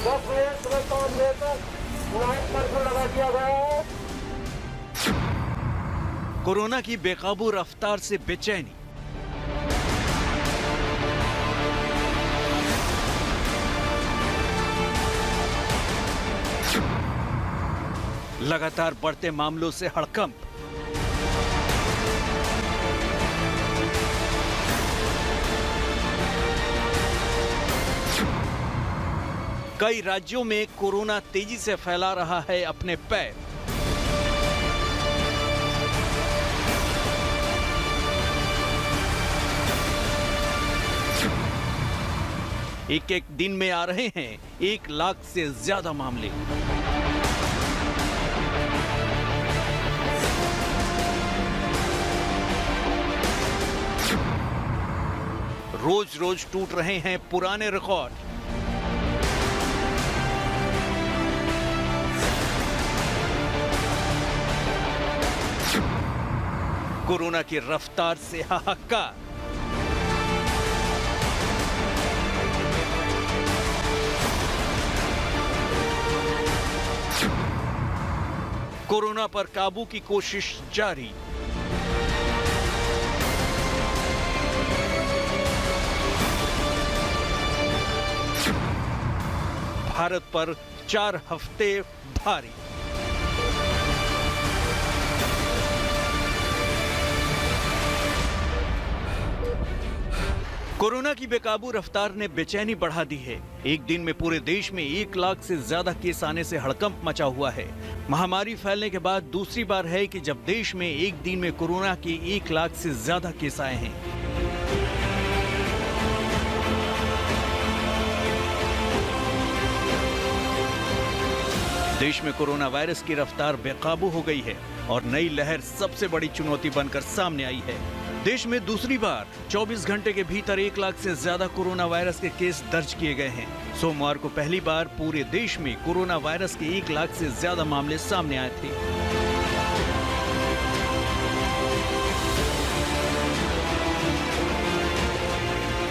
10 minute सुबह 5 बजे तक नाइट कर्फ्यू लगा दिया गया है। कोरोना की बेकाबू रफ्तार से बेचैनी, लगातार बढ़ते मामलों से हड़कंप, कई राज्यों में कोरोना तेजी से फैला रहा है अपने पैर। एक एक दिन में आ रहे हैं 1 लाख से ज्यादा मामले। रोज रोज टूट रहे हैं पुराने रिकॉर्ड। कोरोना की रफ्तार से हाहाकार, कोरोना पर काबू की कोशिश जारी। भारत पर 4 हफ्ते भारी। कोरोना की बेकाबू रफ्तार ने बेचैनी बढ़ा दी है। एक दिन में पूरे देश में 1 लाख से ज्यादा केस आने से हड़कंप मचा हुआ है। महामारी फैलने के बाद दूसरी बार है कि जब देश में एक दिन में कोरोना के 1 लाख से ज्यादा केस आए हैं। देश में कोरोना वायरस की रफ्तार बेकाबू हो गई है और नई लहर सबसे बड़ी चुनौती बनकर सामने आई है। देश में दूसरी बार 24 घंटे के भीतर 1 लाख से ज्यादा कोरोना वायरस के केस दर्ज किए गए हैं। सोमवार को पहली बार पूरे देश में कोरोना वायरस के 1 लाख से ज्यादा मामले सामने आए थे।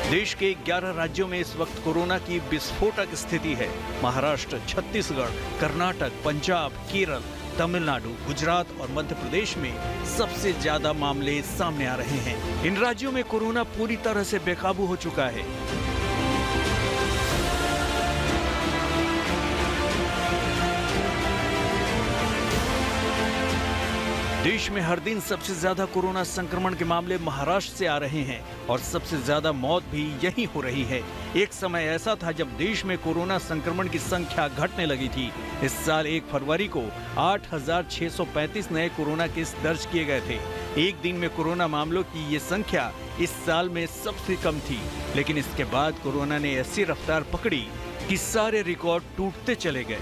देश के 11 राज्यों में इस वक्त कोरोना की विस्फोटक स्थिति है। महाराष्ट्र, छत्तीसगढ़, कर्नाटक, पंजाब, केरल, तमिलनाडु, गुजरात और मध्य प्रदेश में सबसे ज्यादा मामले सामने आ रहे हैं। इन राज्यों में कोरोना पूरी तरह से बेकाबू हो चुका है। देश में हर दिन सबसे ज्यादा कोरोना संक्रमण के मामले महाराष्ट्र से आ रहे हैं और सबसे ज्यादा मौत भी यहीं हो रही है। एक समय ऐसा था जब देश में कोरोना संक्रमण की संख्या घटने लगी थी। इस साल 1 फरवरी को 8,635 नए कोरोना केस दर्ज किए गए थे। एक दिन में कोरोना मामलों की ये संख्या इस साल में सबसे कम थी, लेकिन इसके बाद कोरोना ने ऐसी रफ्तार पकड़ी कि सारे रिकॉर्ड टूटते चले गए।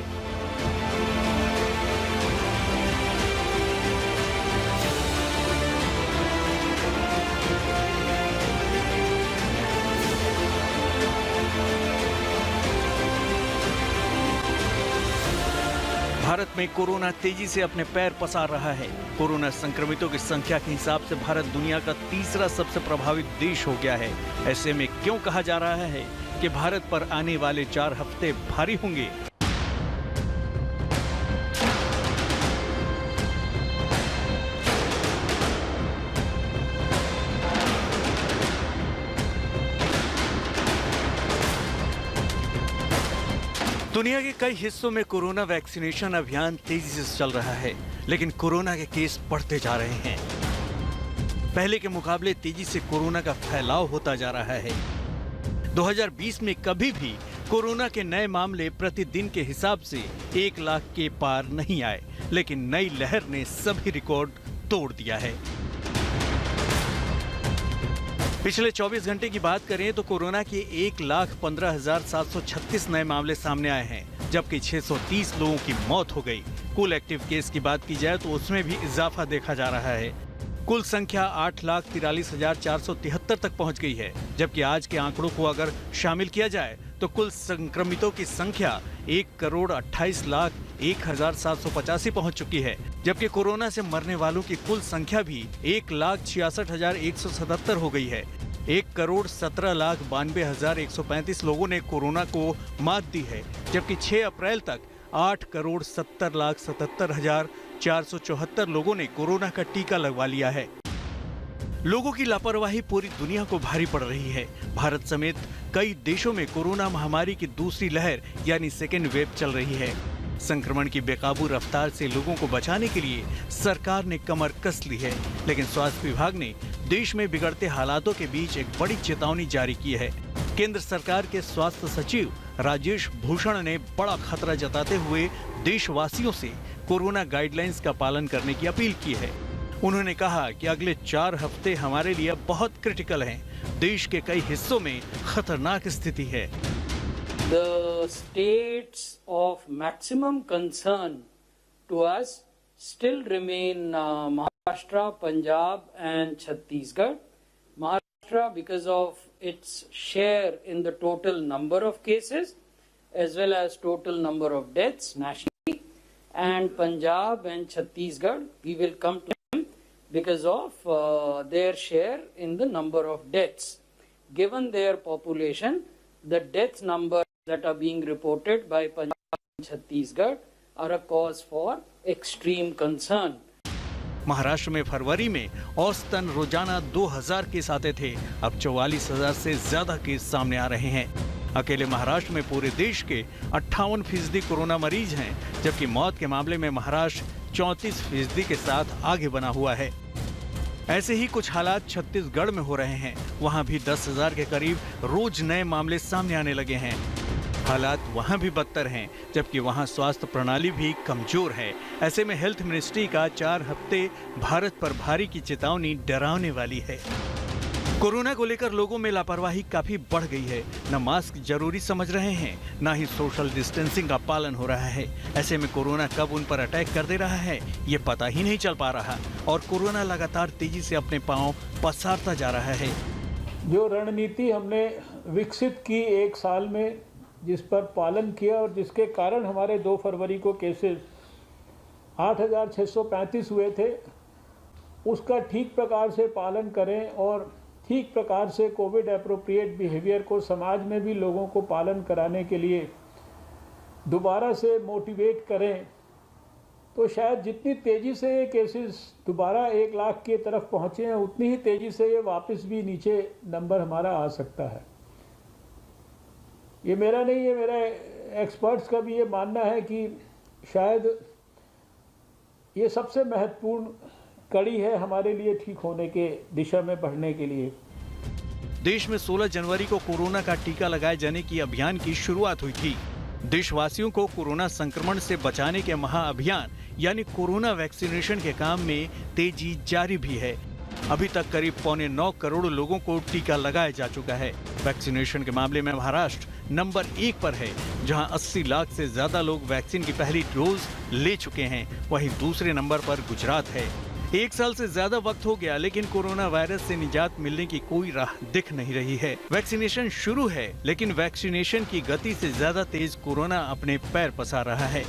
भारत में कोरोना तेजी से अपने पैर पसार रहा है। कोरोना संक्रमितों की संख्या के हिसाब से भारत दुनिया का तीसरा सबसे प्रभावित देश हो गया है। ऐसे में क्यों कहा जा रहा है कि भारत पर आने वाले 4 हफ्ते भारी होंगे? दुनिया के कई हिस्सों में कोरोना वैक्सीनेशन अभियान तेजी से चल रहा है, लेकिन कोरोना के केस बढ़ते जा रहे हैं। पहले के मुकाबले तेजी से कोरोना का फैलाव होता जा रहा है। 2020 में कभी भी कोरोना के नए मामले प्रतिदिन के हिसाब से 1 लाख के पार नहीं आए, लेकिन नई लहर ने सभी रिकॉर्ड तोड़ दिया है। पिछले 24 घंटे की बात करें तो कोरोना के 1,15,736 नए मामले सामने आए हैं, जबकि 630 लोगों की मौत हो गई। कुल एक्टिव केस की बात की जाए तो उसमें भी इजाफा देखा जा रहा है। कुल संख्या 8,43,473 तक पहुंच गई है, जबकि आज के आंकड़ों को अगर शामिल किया जाए तो कुल संक्रमितों की संख्या 1,28,01,785 पहुंच चुकी है, जबकि कोरोना से मरने वालों की कुल संख्या भी 1,66,177 हो गई है। 1,17,92,135 लोगों ने कोरोना को मात दी है, जबकि 6 अप्रैल तक 8,70,77,474 लोगों ने कोरोना का टीका लगवा लिया है। लोगों की लापरवाही पूरी दुनिया को भारी पड़ रही है। भारत समेत कई देशों में कोरोना महामारी की दूसरी लहर यानी सेकेंड वेव चल रही है। संक्रमण की बेकाबू रफ्तार से लोगों को बचाने के लिए सरकार ने कमर कस ली है, लेकिन स्वास्थ्य विभाग ने देश में बिगड़ते हालातों के बीच एक बड़ी चेतावनी जारी की है। केंद्र सरकार के स्वास्थ्य सचिव राजेश भूषण ने बड़ा खतरा जताते हुए देशवासियों से कोरोना गाइडलाइंस का पालन करने की अपील की है। उन्होंने कहा कि अगले 4 हफ्ते हमारे लिए बहुत क्रिटिकल हैं। देश के कई हिस्सों में खतरनाक स्थिति है। The states of maximum concern to us still remain Maharashtra, Punjab and Chhattisgarh. Maharashtra because of its share in the total number of cases as well as total number of deaths nationally, and Punjab and Chhattisgarh we will come to them because of their share in the number of deaths. Given their population, the death number that are being reported by Punjab and Chhattisgarh are a cause for extreme concern. Maharashtra में फरवरी में औसतन रोजाना 2000 case आते थे, अब 44,000 से ज्यादा case सामने आ रहे हैं। अकेले महाराष्ट्र में पूरे देश के 58% कोरोना मरीज हैं, जबकि मौत के मामले में महाराष्ट्र 34% के साथ आगे बना हुआ है। ऐसे ही कुछ हालात छत्तीसगढ़ में हो रहे हैं। वहां भी 10,000 के करीब रोज नए मामले सामने आने लगे हैं। हालात वहां भी बदतर हैं, जबकि वहां स्वास्थ्य प्रणाली भी कमजोर है। ऐसे में हेल्थ मिनिस्ट्री का 4 हफ्ते भारत पर भारी की चेतावनी डरावने वाली है। कोरोना को लेकर लोगों में लापरवाही काफी बढ़ गई है। न मास्क जरूरी समझ रहे हैं, न ही सोशल डिस्टेंसिंग का पालन हो रहा है। ऐसे में कोरोना कब उन पर अटैक कर दे रहा है, ये पता ही नहीं चल पा रहा और कोरोना लगातार तेजी से अपने पांव पसारता जा रहा है। जो रणनीति हमने विकसित की 1 साल में, जिस पर पालन किया और जिसके कारण हमारे 2 फरवरी को केसेस 8,635 हुए थे, उसका ठीक प्रकार से पालन करें और ठीक प्रकार से कोविड एप्रोप्रिएट बिहेवियर को समाज में भी लोगों को पालन कराने के लिए दोबारा से मोटिवेट करें, तो शायद जितनी तेज़ी से ये केसेस दोबारा 1 लाख की तरफ पहुँचे हैं, उतनी ही तेज़ी से ये वापस भी नीचे नंबर हमारा आ सकता है। ये मेरा नहीं, ये मेरे एक्सपर्ट्स का भी ये मानना है कि शायद ये सबसे महत्वपूर्ण कड़ी है हमारे लिए ठीक होने के दिशा में बढ़ने के लिए। देश में 16 जनवरी को कोरोना का टीका लगाए जाने की अभियान की शुरुआत हुई थी। देशवासियों को कोरोना संक्रमण से बचाने के महाअभियान यानी कोरोना वैक्सीनेशन के काम में तेजी जारी भी है। अभी तक करीब 8.25 करोड़ लोगों को टीका लगाया जा चुका है। वैक्सीनेशन के मामले में महाराष्ट्र नंबर 1 पर है, जहां 80 लाख से ज्यादा लोग वैक्सीन की पहली डोज ले चुके हैं। वहीं दूसरे नंबर पर गुजरात है। 1 साल से ज्यादा वक्त हो गया, लेकिन कोरोना वायरस से निजात मिलने की कोई राह दिख नहीं रही है। वैक्सीनेशन शुरू है, लेकिन वैक्सीनेशन की गति से ज्यादा तेज कोरोना अपने पैर पसार रहा है।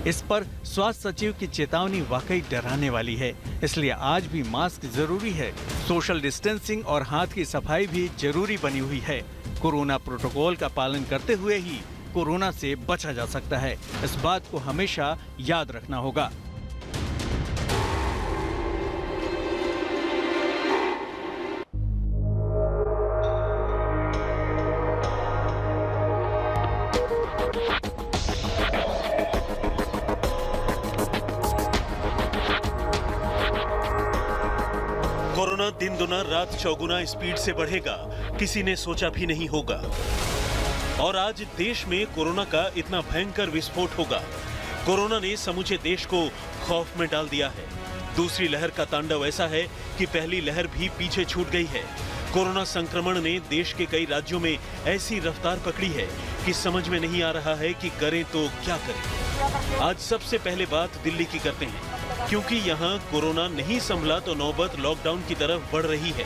इस पर स्वास्थ्य सचिव की चेतावनी वाकई डराने वाली है। इसलिए आज भी मास्क जरूरी है, सोशल डिस्टेंसिंग और हाथ की सफाई भी जरूरी बनी हुई है। कोरोना प्रोटोकॉल का पालन करते हुए ही कोरोना से बचा जा सकता है। इस बात को हमेशा याद रखना होगा। कोरोना दिन दुना रात चौगुना स्पीड से बढ़ेगा, किसी ने सोचा भी नहीं होगा। और आज देश में कोरोना का इतना भयंकर विस्फोट होगा। कोरोना ने समूचे देश को खौफ में डाल दिया है। दूसरी लहर का तांडव ऐसा है कि पहली लहर भी पीछे छूट गई है। कोरोना संक्रमण ने देश के कई राज्यों में ऐसी रफ्तार पकड़ी है कि समझ में नहीं आ रहा है कि करें तो क्या करें। आज सबसे पहले बात दिल्ली की करते हैं, क्योंकि यहाँ कोरोना नहीं संभला तो नौबत लॉकडाउन की तरफ बढ़ रही है।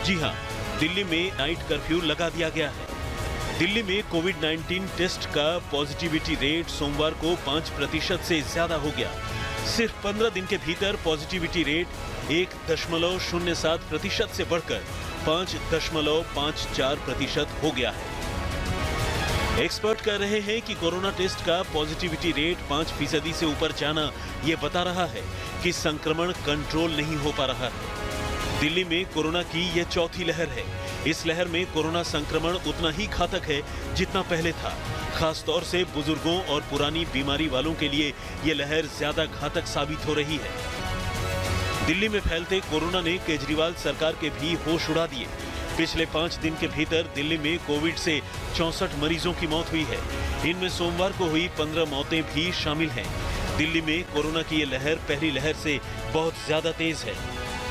जी हाँ, दिल्ली में नाइट कर्फ्यू लगा दिया गया है। दिल्ली में कोविड-19 टेस्ट का पॉजिटिविटी रेट सोमवार को 5% से ज्यादा हो गया। सिर्फ 15 दिन के भीतर पॉजिटिविटी रेट 1.07% से बढ़कर 5.54% हो गया है। एक्सपर्ट कह रहे हैं कि कोरोना टेस्ट का पॉजिटिविटी रेट 5% से ऊपर जाना यह बता रहा है कि संक्रमण कंट्रोल नहीं हो पा रहा है। दिल्ली में कोरोना की यह चौथी लहर है। इस लहर में कोरोना संक्रमण उतना ही घातक है जितना पहले था। खास तौर से बुजुर्गों और पुरानी बीमारी वालों के लिए यह लहर ज्यादा घातक साबित हो रही है। दिल्ली में फैलते कोरोना ने केजरीवाल सरकार के भी होश उड़ा दिए। पिछले 5 दिन के भीतर दिल्ली में कोविड से 64 मरीजों की मौत हुई है। इनमें सोमवार को हुई 15 मौतें भी शामिल हैं। दिल्ली में कोरोना की ये लहर पहली लहर से बहुत ज्यादा तेज है।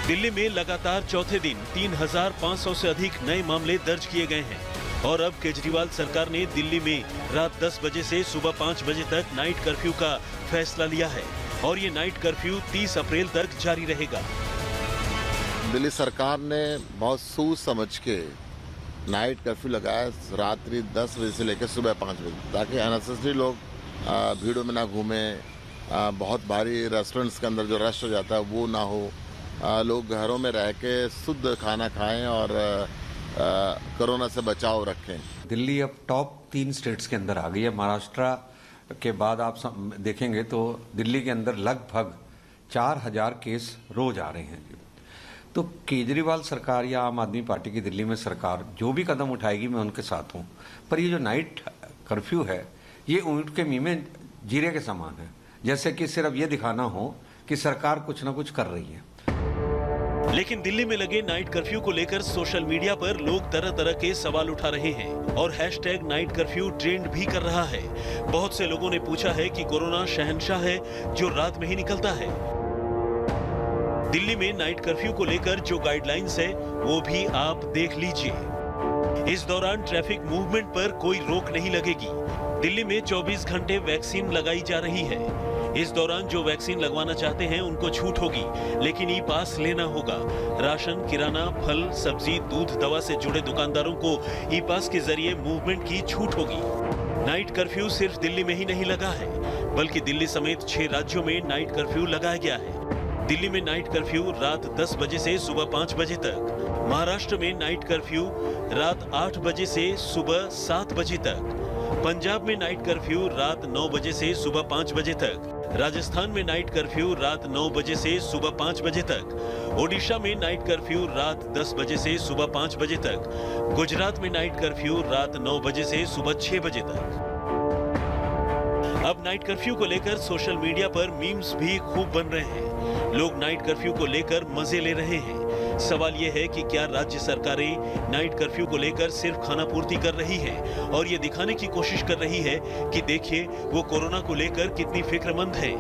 दिल्ली में लगातार चौथे दिन 3,500 से अधिक नए मामले दर्ज किए गए हैं और अब केजरीवाल सरकार ने दिल्ली में रात 10 बजे से सुबह 5 बजे तक नाइट कर्फ्यू का फैसला लिया है और ये नाइट कर्फ्यू 30 अप्रैल तक जारी रहेगा। दिल्ली सरकार ने बहुत सोच समझ के नाइट कर्फ्यू लगाया रात्रि 10 बजे से लेकर सुबह 5 बजे, ताकि अननेसेसरी लोग भीड़ों में ना घूमें। बहुत भारी रेस्टोरेंट्स के अंदर जो रश हो जाता है वो ना हो। लोग घरों में रह के शुद्ध खाना खाएं और कोरोना से बचाव रखें। दिल्ली अब टॉप 3 स्टेट्स के अंदर आ गई है। महाराष्ट्र के बाद आप देखेंगे तो दिल्ली के अंदर लगभग 4,000 केस रोज आ रहे हैं। तो केजरीवाल सरकार या आम आदमी पार्टी की दिल्ली में सरकार जो भी कदम उठाएगी मैं उनके साथ हूँ, पर ये जो नाइट कर्फ्यू है ये ऊँट के मुंह में जीरे के समान है, जैसे कि सिर्फ ये दिखाना हो कि सरकार कुछ ना कुछ कर रही है। लेकिन दिल्ली में लगे नाइट कर्फ्यू को लेकर सोशल मीडिया पर लोग तरह तरह के सवाल उठा रहे हैं और हैशटैग नाइट कर्फ्यू ट्रेंड भी कर रहा है। बहुत से लोगों ने पूछा है कि कोरोना शहंशाह है जो रात में ही निकलता है। दिल्ली में नाइट कर्फ्यू को लेकर जो गाइडलाइंस है वो भी आप देख लीजिए। इस दौरान ट्रैफिक मूवमेंट पर कोई रोक नहीं लगेगी। दिल्ली में 24 घंटे वैक्सीन लगाई जा रही है। इस दौरान जो वैक्सीन लगवाना चाहते हैं उनको छूट होगी, लेकिन ई पास लेना होगा। राशन, किराना, फल, सब्जी, दूध, दवा से जुड़े दुकानदारों को ई पास के जरिए मूवमेंट की छूट होगी। नाइट कर्फ्यू सिर्फ दिल्ली में ही नहीं लगा है, बल्कि दिल्ली समेत 6 राज्यों में नाइट कर्फ्यू लगाया गया है। दिल्ली में नाइट कर्फ्यू रात 10 बजे से सुबह 5 बजे तक। महाराष्ट्र में नाइट कर्फ्यू रात 8 बजे से सुबह 7 बजे तक। पंजाब में नाइट कर्फ्यू रात 9 बजे से सुबह 5 बजे तक। राजस्थान में नाइट कर्फ्यू रात 9 बजे से सुबह 5 बजे तक। ओडिशा में नाइट कर्फ्यू रात 10 बजे से सुबह 5 बजे तक। गुजरात में नाइट कर्फ्यू रात 9 बजे से सुबह 6 बजे तक। अब नाइट कर्फ्यू को लेकर सोशल मीडिया पर मीम्स भी खूब बन रहे हैं। लोग नाइट कर्फ्यू को लेकर मजे ले रहे हैं। सवाल यह है कि क्या राज्य सरकारें नाइट कर्फ्यू को लेकर सिर्फ खाना पूर्ति कर रही हैं और ये दिखाने की कोशिश कर रही है कि देखिए वो कोरोना को लेकर कितनी फिक्रमंद है।